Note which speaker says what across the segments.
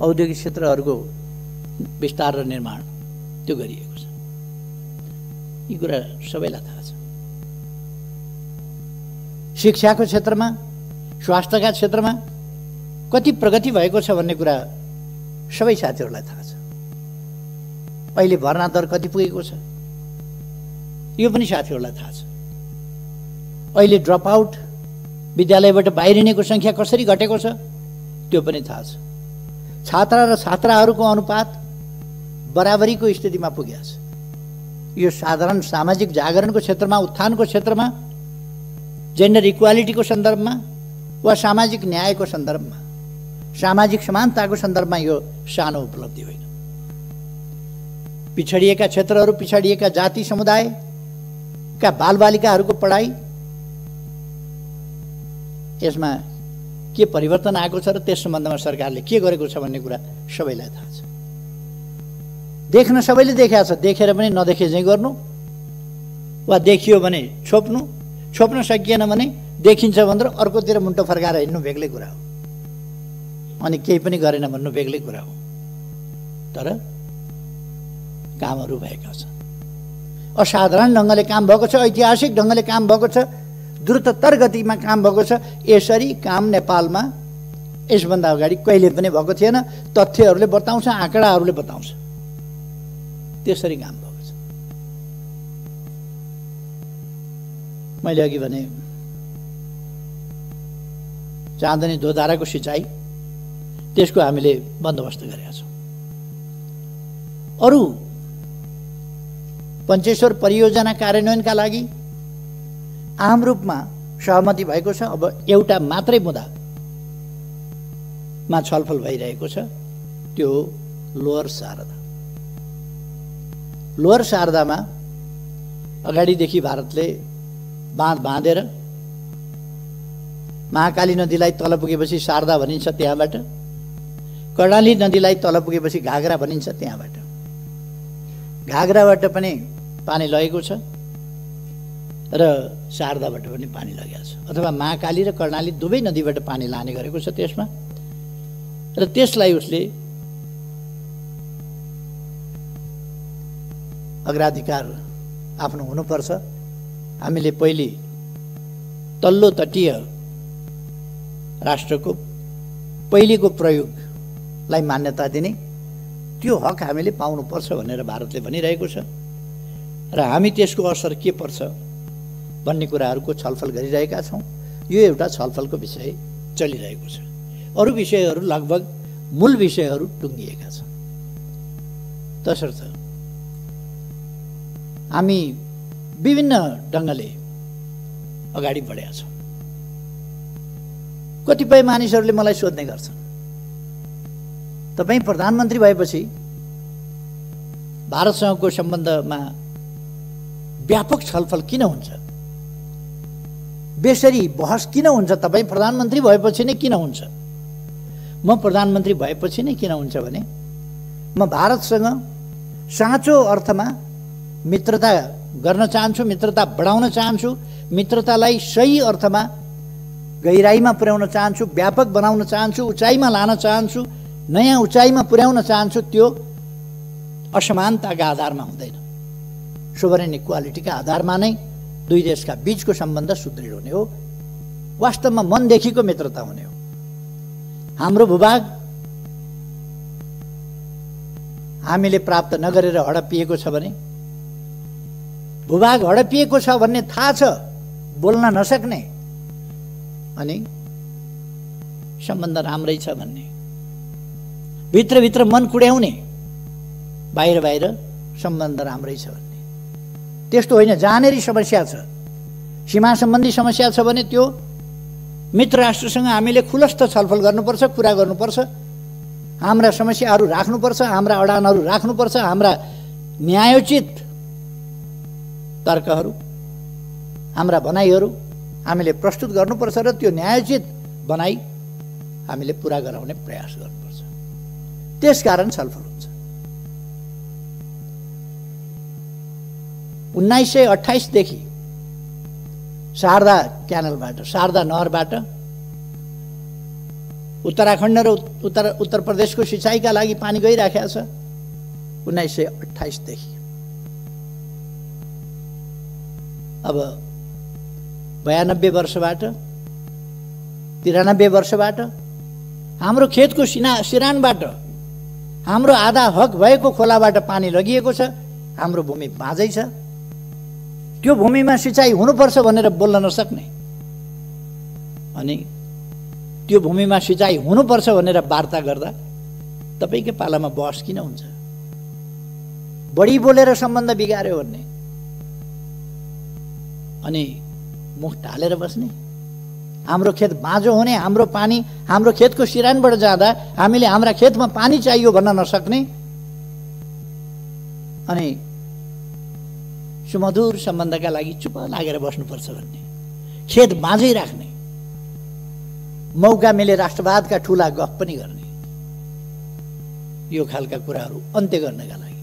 Speaker 1: औद्योगिक क्षेत्रहरूको विस्तार र निर्माण त्यो गरिएको छ। यी कुरा सबैलाई थाहा छ। शिक्षाको क्षेत्रमा, स्वास्थ्यका क्षेत्रमा कति प्रगति भएको छ भन्ने कुरा सबै साथीहरूलाई थाहा छ। अहिले भर्ना दर कति पुगेको छ यो पनि साथीहरूलाई थाहा छ। अहिले ड्रप आउट, विद्यालयबाट बाहिरिनेको सङ्ख्या कसरी घटेको छ त्यो पनि थाहा छ। छात्रा र छात्राहरूको अनुपात बराबरीको स्थितिमा पुगेको छ। यो साधारण सामाजिक जागरणको क्षेत्रमा, उत्थानको क्षेत्रमा, जेन्डर इक्वालिटीको सन्दर्भमा वा सामाजिक न्यायको सन्दर्भमा, सामाजिक समानताको सन्दर्भमा यो सानो उपलब्धि होइन। पिछडिएका क्षेत्रहरू, पिछडिएका जाति समुदायका बालबालिकाहरूको पढाइ, यसमा के परिवर्तन आएको छ र त्यस सम्बन्धमा सरकारले के गरेको छ भन्ने कुरा सबैलाई थाहा छ। देख्न सबैले देखेको छ, देखेर पनि नदेखे चाहिँ गर्नु वा देखियो भने छोप्नु, छोप्न सकिएन भने देखिन्छ भनेर अर्कोतिर मुन्टो फर्काएर हिँड्नु बेग्लै कुरा हो, अनि केही पनि गरेन भन्नु बेग्लै कुरा हो। तर कामहरू भएका छन्, असाधारण ढङ्गले काम भएको छ, ऐतिहासिक ढङ्गले काम भएको छ, द्रुततर गतिमा काम भएको छ। यसरी काम नेपालमा यसभन्दा अगाडि कहिले पनि भएको थिएन। तथ्यहरूले बताउँछ, आँकडाहरूले बताउँछ, त्यसरी काम भएको छ। मैले अघि भने चाँदनी दोधाराको सिँचाइ, त्यसको हामीले बन्दोबस्त गरेका छौँ। अरू पञ्चेश्वर परियोजना कार्यान्वयनका लागि आम रूपमा सहमति भएको छ। अब एउटा मात्रै मुद्दामा छलफल भइरहेको छ, त्यो लोअर शारदा। लोअर शारदामा अगाडिदेखि भारतले बाँध बाँधेर महाकाली नदीलाई तल पुगेपछि शारदा भनिन्छ, त्यहाँबाट कर्णाली नदीलाई तल पुगेपछि घागरा भनिन्छ, त्यहाँबाट घागराबाट पनि पानी लगेको छ र शारदाबाट पनि पानी लगेको छ, अथवा महाकाली र कर्णाली दुवै नदीबाट पानी लाने गरेको छ त्यसमा। र त्यसलाई उसले अग्राधिकार आफ्नो हुनुपर्छ। हामीले पहिले तल्लो तटीय राष्ट्रको पहिलेको प्रयोगलाई मान्यता दिने त्यो हक हामीले पाउनुपर्छ भनेर भारतले भनिरहेको छ र हामी त्यसको असर के पर्छ भन्ने कुराहरूको छलफल गरिरहेका छौँ। यो एउटा छलफलको विषय चलिरहेको छ। अरू विषयहरू लगभग मूल विषयहरू टुङ्गिएका छन्। तसर्थ हामी विभिन्न ढङ्गले अगाडि बढेका छौँ। कतिपय मानिसहरूले मलाई सोध्ने गर्छन्, तपाईँ प्रधानमन्त्री भएपछि भारतसँगको सम्बन्धमा व्यापक छलफल किन हुन्छ, बेसरी बहस किन हुन्छ, तपाईँ प्रधानमन्त्री भएपछि नै किन हुन्छ? म प्रधानमन्त्री भएपछि नै किन हुन्छ भने म भारतसँग साँचो अर्थमा मित्रता गर्न चाहन्छु, मित्रता बढाउन चाहन्छु, मित्रतालाई सही अर्थमा गहिराईमा पुर्याउन चाहन्छु, व्यापक बनाउन चाहन्छु, उचाइमा लान चाहन्छु, नयाँ उचाइमा पुर्याउन चाहन्छु। त्यो असमानताका आधारमा हुँदैन, सोभरेन इक्वालिटीका आधारमा नै दुई देशका बीचको सम्बन्ध सुदृढ हुने हो, वास्तवमा मनदेखिको मित्रता हुने हो। हाम्रो भूभाग हामीले प्राप्त नगरेर हडपिएको छ भने, भूभाग हडपिएको छ भन्ने थाहा छ, बोल्न नसक्ने, अनि सम्बन्ध राम्रै छ भन्ने, भित्रभित्र मन कुड्याउने, बाहिर बाहिर सम्बन्ध राम्रै छ भन्ने, त्यस्तो होइन। जहाँनेरि समस्या छ, सीमा सम्बन्धी समस्या छ भने त्यो मित्र राष्ट्रसँग हामीले खुलस्त छलफल गर्नुपर्छ, कुरा गर्नुपर्छ, हाम्रा समस्याहरू राख्नुपर्छ, हाम्रा अडानहरू राख्नुपर्छ, हाम्रा न्यायोचित तर्कहरू, हाम्रा भनाइहरू हामीले प्रस्तुत गर्नुपर्छ र त्यो न्यायोचित भनाइ हामीले पुरा गराउने प्रयास गर्नुपर्छ। त्यसकारण छलफल हुन्छ। 1928 देखि शारदा क्यानलबाट, शारदा नहरबाट उत्तराखण्ड र उत्तर प्रदेशको सिँचाइका लागि पानी गइराखेको छ 1928 देखि। अब 92 वर्षबाट 93 वर्षबाट हाम्रो खेतको सिरानबाट हाम्रो आधा हक भएको खोलाबाट पानी लगिएको छ। हाम्रो भूमि बाँझै छ। त्यो भूमिमा सिँचाइ हुनुपर्छ भनेर बोल्न नसक्ने अनि त्यो भूमिमा सिँचाइ हुनुपर्छ भनेर वार्ता गर्दा तपाईकै पालामा बहस किन हुन्छ? बढी बोलेर सम्बन्ध बिगार्यो भन्ने अनि मुख ढालेर बस्ने। हाम्रो खेत बाँझो हुने, हाम्रो पानी हाम्रो खेतको सिरानबाट जाँदा हामीले हाम्रा खेतमा पानी चाहियो भन्न नसक्ने अनि सुमधुर सम्बन्धका लागि चुप लागेर बस्नुपर्छ भन्ने, खेत बाँझै राख्ने, मौका मिले राष्ट्रवादका ठूला गफ पनि गर्ने, यो खालका कुराहरू अन्त्य गर्नका लागि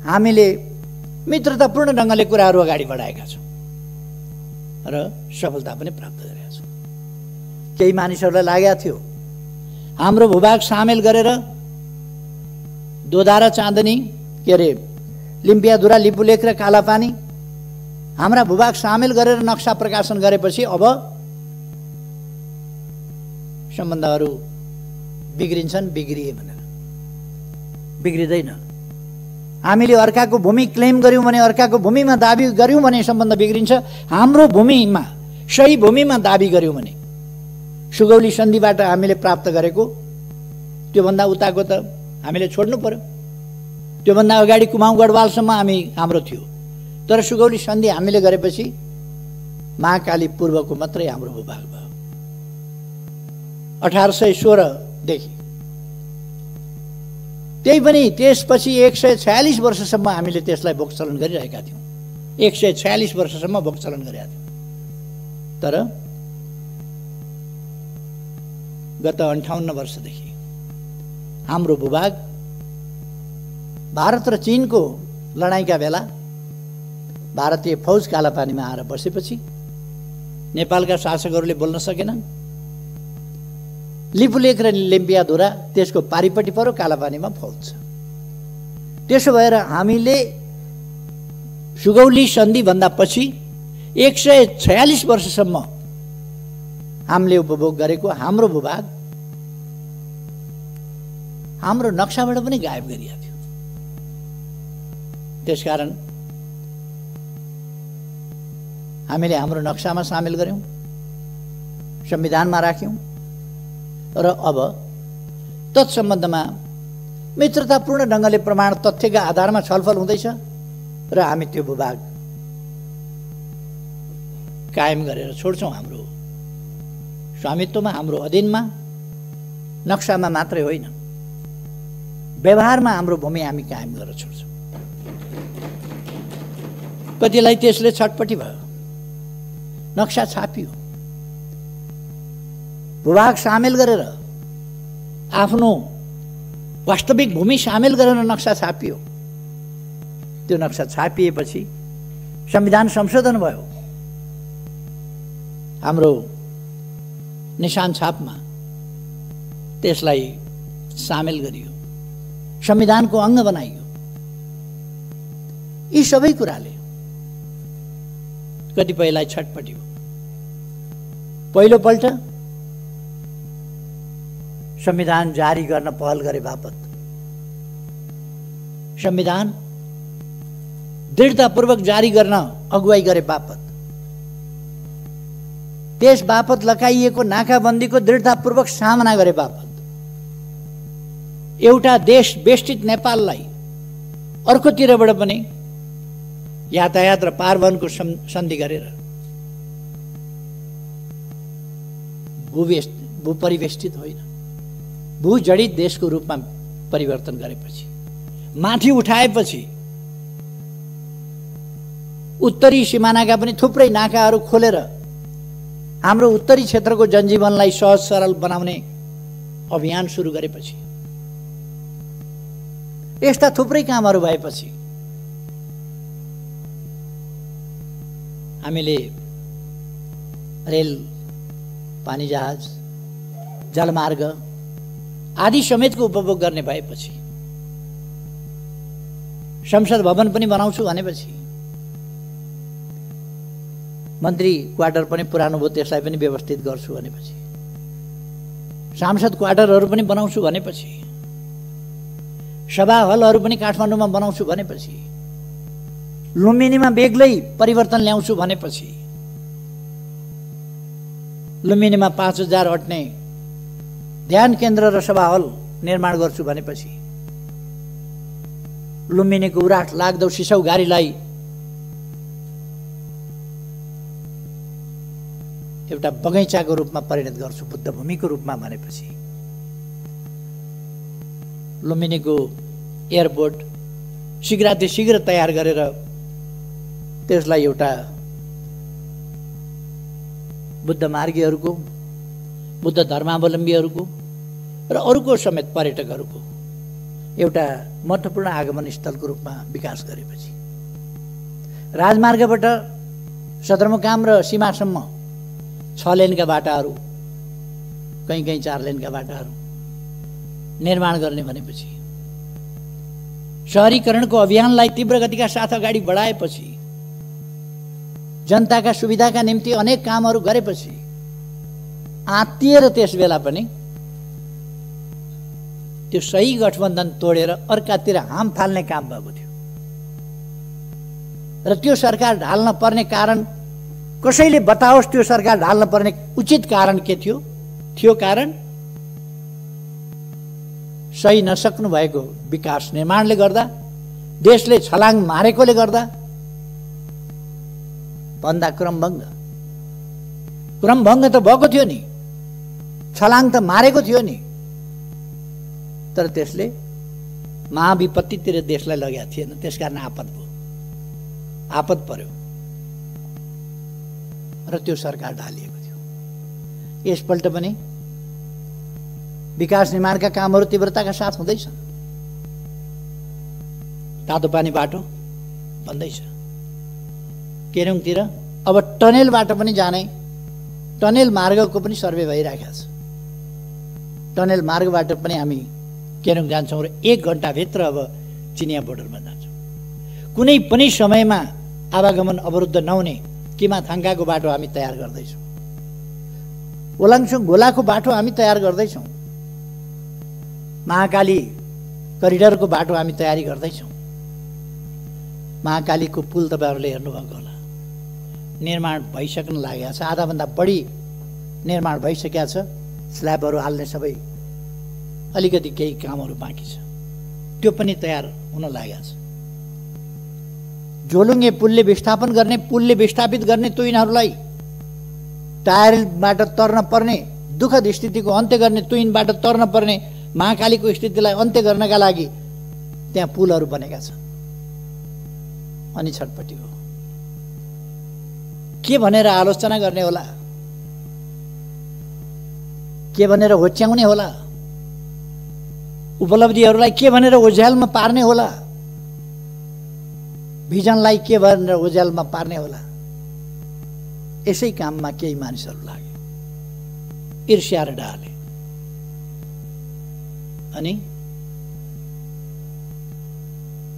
Speaker 1: हामीले मित्रतापूर्ण ढङ्गले कुराहरू अगाडि बढाएका छौँ र सफलता पनि प्राप्त गरेका छौँ। केही मानिसहरूलाई लागेको थियो हाम्रो भूभाग सामेल गरेर दोधारा चाँदनी के अरे लिम्पियाधुरा लिपुलेख र कालापानी हाम्रा भूभाग सामेल गरेर नक्सा प्रकाशन गरेपछि अब सम्बन्धहरू बिग्रिन्छन्। बिग्रिए भनेर बिग्रिँदैन। हामीले अर्काको भूमि क्लेम गर्यौं भने, अर्काको भूमिमा दाबी गर्यौं भने सम्बन्ध बिग्रिन्छ। हाम्रो भूमिमा सही भूमिमा दाबी गर्यौं भने सुगौली सन्धिबाट हामीले प्राप्त गरेको त्योभन्दा उताको त हामीले छोड्नु पर्यो। त्योभन्दा अगाडि कुमाउँ गढवालसम्म हाम्रो थियो, तर सुगौली सन्धि हामीले गरेपछि महाकाली पूर्वको मात्रै हाम्रो भूभाग भयो। 1816 देखि त्यही पनि त्यसपछि 146 वर्षसम्म हामीले त्यसलाई भोगचलन गरिरहेका थियौँ। 146 वर्षसम्म भोगचलन गरेका थियौँ। तर गत 58 वर्षदेखि हाम्रो भूभाग भारत र चीनको लडाईँका बेला भारतीय फौज कालापानीमा आएर बसेपछि नेपालका शासकहरूले बोल्न सकेनन्। लिपुलेख र लिम्पियाधुरा त्यसको पारिपट्टि पर्यो, कालापानीमा फौज छ। त्यसो भएर हामीले सुगौली सन्धि भन्दा पछि 146 वर्षसम्म हामीले उपभोग गरेको हाम्रो भूभाग हाम्रो नक्साबाट पनि गायब गरिएको थियो। त्यसकारण हामीले हाम्रो नक्सामा सामेल गर्यौं, संविधानमा राख्यौं र अब तत्सम्बन्धमा मित्रतापूर्ण ढङ्गले प्रमाण तथ्यका आधारमा छलफल हुँदैछ र हामी त्यो भूभाग कायम गरेर छोड्छौं। हाम्रो स्वामित्वमा, हाम्रो अधीनमा, नक्सामा मात्रै होइन, व्यवहारमा हाम्रो भूमि हामी कायम गरेर छोड्छौं। कतिलाई त्यसले छटपटी भयो। नक्सा छापियो, भूभाग सामेल गरेर आफ्नो वास्तविक भूमि सामेल गरेर नक्सा छापियो। त्यो नक्सा छापिएपछि संविधान संशोधन भयो। हाम्रो निशान छापमा त्यसलाई सामेल गरियो, संविधानको अङ्ग बनाइयो। यी सबै कुराले कतिपयलाई छटपटी हो। पहिलोपल्ट संविधान जारी गर्न पहल गरे बापत, संविधान दृढतापूर्वक जारी गर्न अगुवाई गरे बापत, त्यस बापत लगाइएको नाकाबन्दीको दृढतापूर्वक सामना गरे बापत, एउटा देश बेष्टित नेपाललाई अर्कोतिरबाट पनि यातायात र पारवहनको सन्धि गरेर भूपरिवेष्टित होइन, भूजडित देशको रूपमा परिवर्तन गरेपछि, माथि उठाएपछि उत्तरी सिमानाका पनि थुप्रै नाकाहरू खोलेर हाम्रो उत्तरी क्षेत्रको जनजीवनलाई सहज सरल बनाउने अभियान सुरु गरेपछि, यस्ता थुप्रै कामहरू भएपछि हामीले रेल, पानी जहाज, जलमार्ग आदि समेतको उपभोग गर्ने भएपछि, संसद भवन पनि बनाउँछु भनेपछि, मन्त्री क्वार्टर पनि पुरानो भयो त्यसलाई पनि व्यवस्थित गर्छु भनेपछि, सांसद क्वार्टरहरू पनि बनाउँछु भनेपछि, सभा हलहरू पनि काठमाडौँमा बनाउँछु भनेपछि, लुम्बिनीमा बेग्लै परिवर्तन ल्याउँछु भनेपछि, लुम्बिनीमा 5000 अट्ने ध्यान केन्द्र र सभा हल निर्माण गर्छु भनेपछि, लुम्बिनीको उराट लाग्दो सिसौ गाडीलाई एउटा बगैँचाको रूपमा परिणत गर्छु, बुद्ध भूमिको रूपमा भनेपछि, लुम्बिनीको एयरपोर्ट शीघ्र तयार गरेर त्यसलाई एउटा बुद्ध मार्गीहरूको, बुद्ध धर्मावलम्बीहरूको र अरूको समेत पर्यटकहरूको एउटा महत्त्वपूर्ण आगमन स्थलको रूपमा विकास गरेपछि, राजमार्गबाट सदरमुकाम र सीमासम्म 6 लेनका बाटाहरू, कहीँ 4 लेनका बाटाहरू निर्माण गर्ने भनेपछि, शहरीकरणको अभियानलाई तीव्र गतिका साथ अगाडि बढाएपछि, जनताका सुविधाका निम्ति अनेक कामहरू गरेपछि, आत्तिएर त्यस बेला पनि त्यो सही गठबन्धन तोडेर अर्कातिर हाम फाल्ने काम भएको थियो र त्यो सरकार ढाल्न पर्ने कारण कसैले बताओस्, त्यो सरकार ढाल्न पर्ने उचित कारण के थियो? थियो कारण सही नसक्नु भएको विकास निर्माणले गर्दा, देशले छलाङ मारेकोले गर्दा भन्दा क्रमभङ्ग त भएको थियो नि, छलाङ त मारेको थियो नि, तर त्यसले महाविपत्तितिर देशलाई लगेको थिएन। त्यसकारण आपद पर्यो र त्यो सरकार ढालिएको थियो। यसपल्ट पनि विकास निर्माणका कामहरू तीव्रताका साथ हुँदैछन्। तातो पानी बाटो बन्दैछ, केरुङतिर अब टनेलबाट पनि जाने, टनेल मार्गको पनि सर्वे भइरहेको छ। टनेल मार्गबाट पनि हामी केरुङ जान्छौँ र 1 घण्टाभित्र अब चिनिया बोर्डरमा जान्छौँ। कुनै पनि समयमा आवागमन अवरुद्ध नहुने किमाथाङ्गाको बाटो हामी तयार गर्दैछौँ। ओलाङछुङ घोलाको बाटो हामी तयार गर्दैछौँ। महाकाली करिडरको बाटो हामी तयारी गर्दैछौँ। महाकालीको पुल तपाईँहरूले हेर्नुभएको होला, निर्माण भइसक्न लागेको छ, आधाभन्दा बढी निर्माण भइसकेको छ। स्ल्याबहरू हाल्ने सबै अलिकति केही कामहरू बाँकी छ, त्यो पनि तयार हुन लागेको छ। झोलुङ्गे पुलले विस्थापित गर्ने तुइनहरूलाई टायरबाट तर्न पर्ने, दुःखद स्थितिको अन्त्य गर्ने, तुइनबाट तर्न पर्ने महाकालीको स्थितिलाई अन्त्य गर्नका लागि त्यहाँ पुलहरू बनेका छन्। अनि छटपट्टि हो, के भनेर आलोचना गर्ने होला, के भनेर होच्याउने होला, उपलब्धिहरूलाई के भनेर ओझ्यालमा पार्ने होला, भिजनलाई के भनेर ओझ्यालमा पार्ने होला। यसै काममा केही मानिसहरू लागे, ईर्ष्या र डाहले। अनि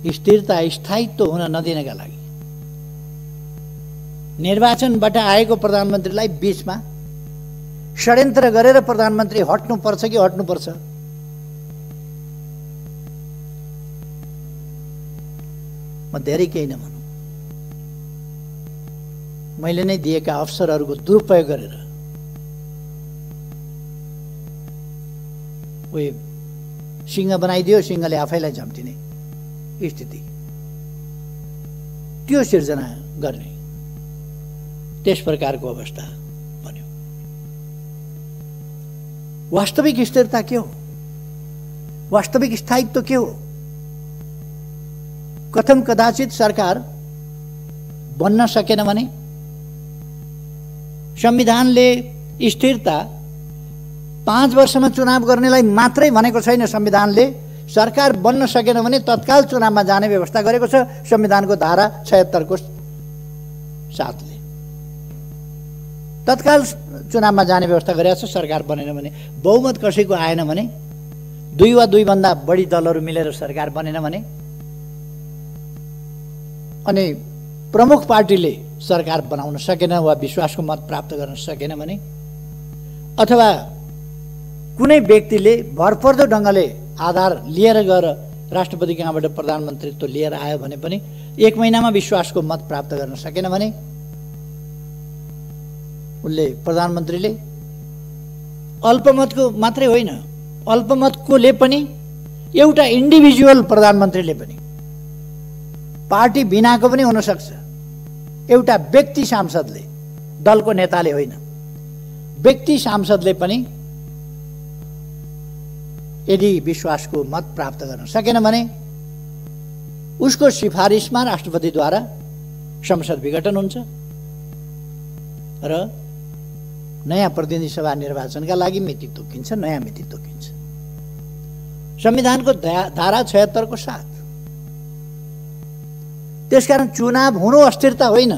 Speaker 1: स्थिरता स्थायित्व हुन नदिनका लागि निर्वाचनबाट आएको प्रधानमन्त्रीलाई बीचमा षड्यन्त्र गरेर प्रधानमन्त्री हट्नुपर्छ कि हट्नुपर्छ, म धेरै केही नभनौँ, मैले नै दिएका अवसरहरूको दुरुपयोग गरेर उही सिंह बनाइदियो, सिंहले आफैलाई झम्टिने स्थिति, त्यो सिर्जना गर्ने त्यस प्रकारको अवस्था बन्यो। वास्तविक स्थिरता के हो? वास्तविक स्थायित्व के हो? कथम कदाचित सरकार बन्न सकेन भने संविधानले स्थिरता 5 वर्षमा चुनाव गर्नेलाई मात्रै भनेको छैन। संविधानले सरकार बन्न सकेन भने तत्काल चुनावमा जाने व्यवस्था गरेको छ संविधानको धारा 76 को साथले। तत्काल चुनावमा जाने व्यवस्था गरेको छ। सरकार बनेन भने, बहुमत कसैको आएन भने, 2 वा 2 भन्दा बढी दलहरू मिलेर सरकार बनेन भने, अनि प्रमुख पार्टीले सरकार बनाउन सकेन वा विश्वासको मत प्राप्त गर्न सकेन भने, अथवा कुनै व्यक्तिले भरपर्दो ढङ्गले आधार लिएर गएर राष्ट्रपति कहाँबाट प्रधानमन्त्रीत्व लिएर आयो भने पनि 1 महिनामा विश्वासको मत प्राप्त गर्न सकेन भने उसले प्रधानमन्त्रीले अल्पमतको मात्रै होइन, अल्पमतकोले पनि एउटा इन्डिभिजुअल प्रधानमन्त्रीले पनि, पार्टी बिनाको पनि हुन सक्छ, एउटा व्यक्ति सांसदले, दलको नेताले होइन, व्यक्ति सांसदले पनि यदि विश्वासको मत प्राप्त गर्न सकेन भने उसको सिफारिसमा राष्ट्रपतिद्वारा संसद विघटन हुन्छ र नयाँ प्रतिनिधि सभा निर्वाचनका लागि मिति तोकिन्छ, नयाँ मिति तोकिन्छ। संविधानको धारा 76 को साथ। त्यसकारण चुनाव हुनु अस्थिरता होइन,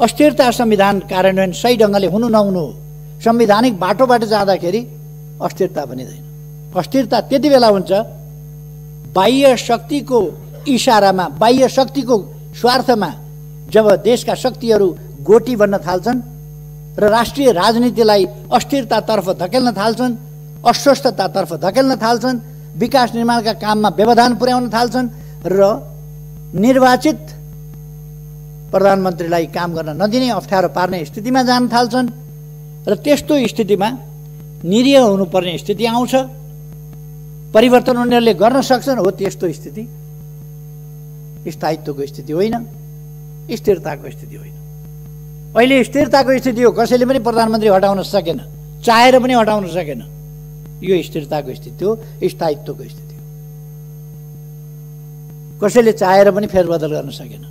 Speaker 1: अस्थिरता संविधान कार्यान्वयन सही ढङ्गले हुनु नहुनु हो। संवैधानिक बाटोबाट जाँदाखेरि अस्थिरता बनिँदैन। अस्थिरता त्यति बेला हुन्छ बाह्य शक्तिको इशारामा, बाह्य शक्तिको स्वार्थमा जब देशका शक्तिहरू गोटी बन्न थाल्छन् र राष्ट्रिय राजनीतिलाई अस्थिरतातर्फ धकेल्न थाल्छन्, अस्वस्थतातर्फ धकेल्न थाल्छन्, विकास निर्माणका काममा व्यवधान पुर्याउन थाल्छन् र निर्वाचित प्रधानमन्त्रीलाई काम गर्न नदिने, अप्ठ्यारो पार्ने स्थितिमा जान थाल्छन् र त्यस्तो स्थितिमा निरीह हुनुपर्ने स्थिति आउँछ। परिवर्तन उनीहरूले गर्न सक्छन्, हो त्यस्तो स्थिति स्थायित्वको स्थिति होइन, स्थिरताको स्थिति होइन। अहिले स्थिरताको स्थिति हो, कसैले पनि प्रधानमन्त्री हटाउन सकेन, चाहेर पनि हटाउन सकेन। यो स्थिरताको स्थिति हो, स्थायित्वको स्थिति हो। कसैले चाहेर पनि फेरबदल गर्न सकेन।